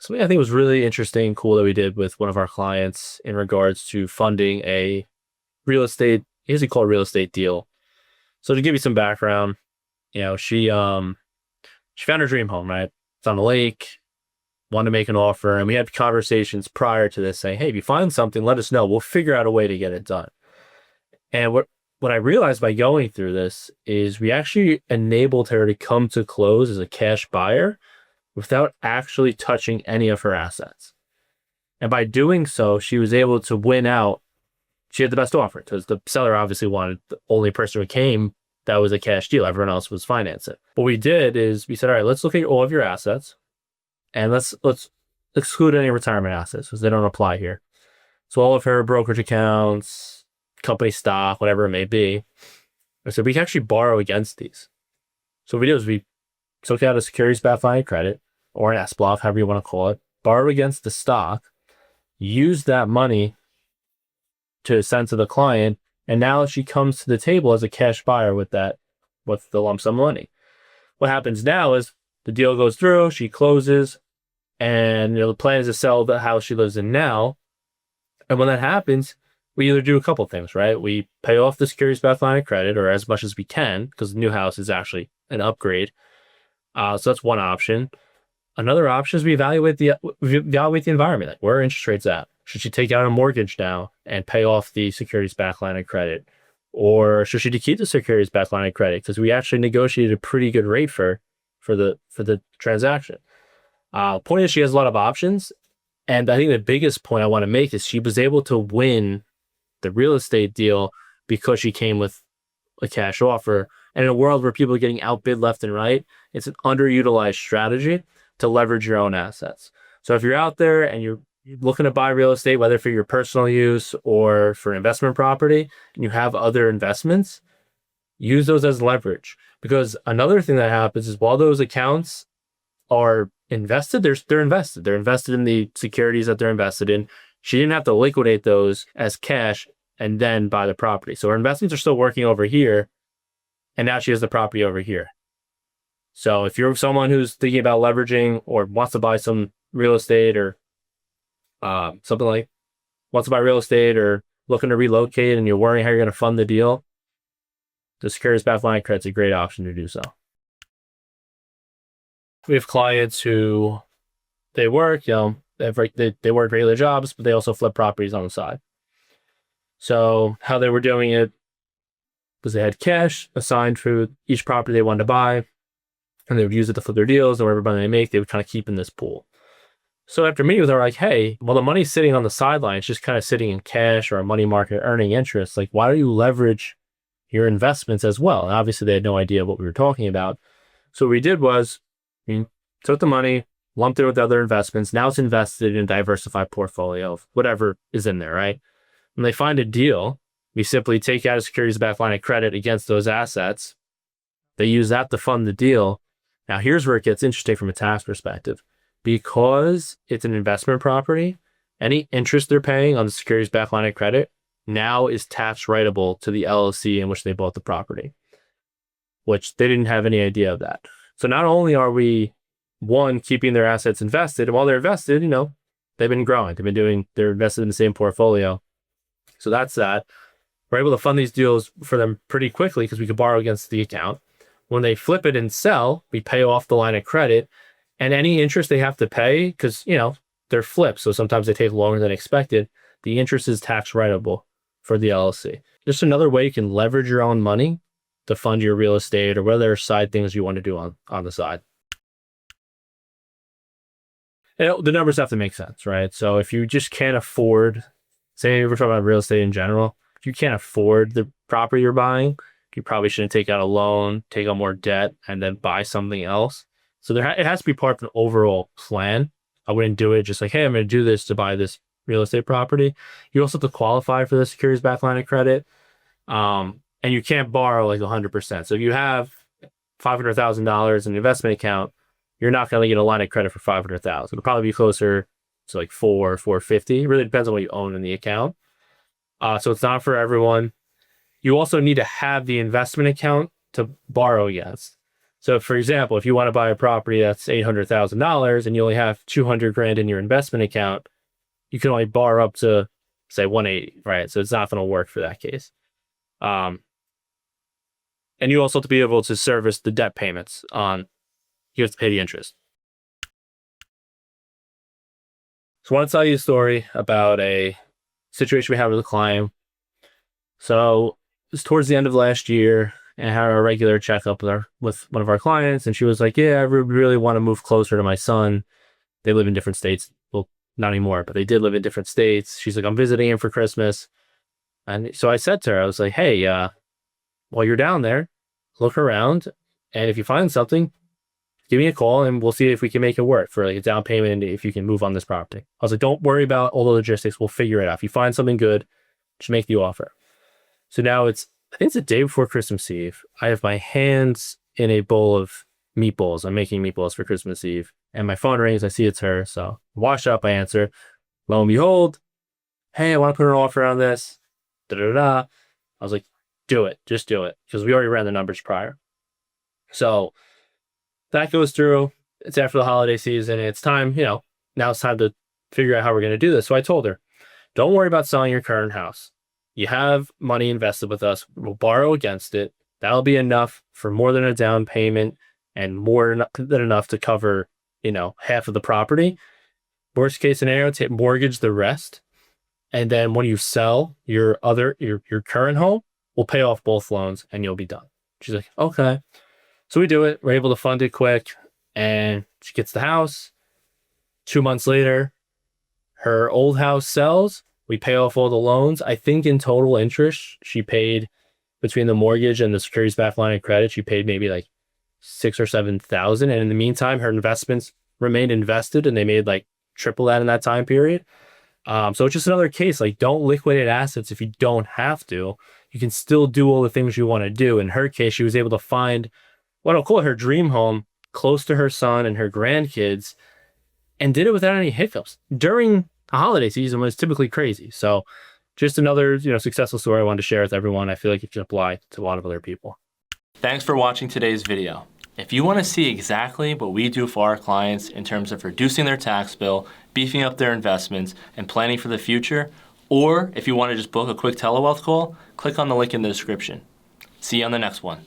Something I think was really interesting, cool that we did with one of our clients in regards to funding a real estate, I guess you call it a real estate deal. So to give you some background, she found her dream home, right? It's on the lake, wanted to make an offer, and we had conversations prior to this saying, hey, if you find something, let us know. We'll figure out a way to get it done. And what I realized by going through this is we actually enabled her to come to close as a cash buyer without actually touching any of her assets. And by doing so, she was able to win out. She had the best offer because the seller obviously wanted the only person who came that was a cash deal. Everyone else was financing. What we did is we said, all right, let's look at all of your assets and let's exclude any retirement assets because they don't apply here. So all of her brokerage accounts, company stock, whatever it may be. So we can actually borrow against these. So what we did is we took out a securities-backed line of credit or an SBLOC, however you want to call it, borrow against the stock, use that money to send to the client, and now she comes to the table as a cash buyer with the lump sum money. What happens now is the deal goes through, she closes, and the plan is to sell the house she lives in now. And when that happens, we either do a couple things, right? We pay off the securities-backed line of credit, or as much as we can, because the new house is actually an upgrade. So that's one option. Another option is we evaluate the environment. Like, where are interest rates at? Should she take out a mortgage now and pay off the securities-backed line of credit? Or should she keep the securities-backed line of credit? Because we actually negotiated a pretty good rate for the transaction. Point is, she has a lot of options. And I think the biggest point I want to make is she was able to win the real estate deal because she came with a cash offer. And in a world where people are getting outbid left and right, it's an underutilized strategy to leverage your own assets. So if you're out there and you're looking to buy real estate, whether for your personal use or for investment property, and you have other investments, use those as leverage. Because another thing that happens is while those accounts are invested, they're invested. They're invested in the securities that they're invested in. She didn't have to liquidate those as cash and then buy the property. So her investments are still working over here, and now she has the property over here. So if you're someone who's thinking about leveraging or wants to buy some real estate or wants to buy real estate or looking to relocate and you're worrying how you're going to fund the deal, the securities-backed line of credit is a great option to do so. We have clients who they work, they work regular jobs, but they also flip properties on the side. So how they were doing it was they had cash assigned for each property they wanted to buy, and they would use it to flip their deals, and whatever money they make, they would kind of keep in this pool. So after meeting with her, like, hey, well, the money's sitting on the sidelines, just kind of sitting in cash or a money market earning interest. Like, why don't you leverage your investments as well? And obviously, they had no idea what we were talking about. So what we did was we took the money, lumped it with other investments. Now it's invested in a diversified portfolio of whatever is in there, right? When they find a deal, we simply take out a securities-backed line of credit against those assets. They use that to fund the deal. Now, here's where it gets interesting from a tax perspective. Because it's an investment property, any interest they're paying on the securities-backed line of credit now is tax writable to the LLC in which they bought the property, which they didn't have any idea of that. So not only are we, one, keeping their assets invested, and while they're invested, they've been growing. They're invested in the same portfolio. So that's that. We're able to fund these deals for them pretty quickly because we could borrow against the account. When they flip it and sell, we pay off the line of credit, and any interest they have to pay, because, they're flipped, so sometimes they take longer than expected, the interest is tax writable for the LLC. Just another way you can leverage your own money to fund your real estate or whatever side things you want to do on the side. And the numbers have to make sense, right? So if you just can't afford, say we're talking about real estate in general, if you can't afford the property you're buying, you probably shouldn't take out a loan, take on more debt, and then buy something else. So it has to be part of an overall plan. I wouldn't do it just like, hey, I'm going to do this to buy this real estate property. You also have to qualify for the securities-backed line of credit. And you can't borrow like 100%. So if you have $500,000 in an investment account, you're not going to get a line of credit for $500,000. It'll probably be closer to like $450. It really depends on what you own in the account. So it's not for everyone. You also need to have the investment account to borrow against. So for example, if you want to buy a property that's $800,000 and you only have 200 grand in your investment account, you can only borrow up to say 180, right? So it's not going to work for that case. And you also have to be able to service the debt payments you have to pay the interest. So I want to tell you a story about a situation we had with a client. So it was towards the end of last year, and I had a regular checkup with one of our clients, and she was like, yeah, I really want to move closer to my son. They live in different states. Well, not anymore, but they did live in different states. She's like, I'm visiting him for Christmas. And so I said to her, I was like, hey, while you're down there, look around, and if you find something, give me a call and we'll see if we can make it work for like a down payment and if you can move on this property. I was like, don't worry about all the logistics. We'll figure it out. If you find something good, just make the offer. So now I think it's the day before Christmas Eve. I have my hands in a bowl of meatballs. I'm making meatballs for Christmas Eve. And my phone rings. I see it's her. So I wash up, I answer. Lo and behold, hey, I want to put an offer on this. Da-da-da. I was like, do it. Just do it. Because we already ran the numbers prior. So that goes through. It's after the holiday season. It's time, now it's time to figure out how we're going to do this. So I told her, don't worry about selling your current house. You have money invested with us. We'll borrow against it. That'll be enough for more than a down payment and more than enough to cover, half of the property. Worst case scenario, mortgage the rest. And then when you sell your current home, we'll pay off both loans and you'll be done. She's like, okay. So we do it. We're able to fund it quick. And she gets the house. 2 months later, her old house sells. We pay off all the loans. I think in total interest, she paid between the mortgage and the securities-backed line of credit, she paid maybe like $6,000 or $7,000. And in the meantime, her investments remained invested and they made like triple that in that time period. So it's just another case, like don't liquidate assets if you don't have to. You can still do all the things you want to do. In her case, she was able to find what I'll call her dream home close to her son and her grandkids and did it without any hiccups during the holiday season when it's typically crazy. So just another, successful story I wanted to share with everyone. I feel like it can apply to a lot of other people. Thanks for watching today's video. If you want to see exactly what we do for our clients in terms of reducing their tax bill, beefing up their investments, and planning for the future, or if you want to just book a quick telewealth call, click on the link in the description. See you on the next one.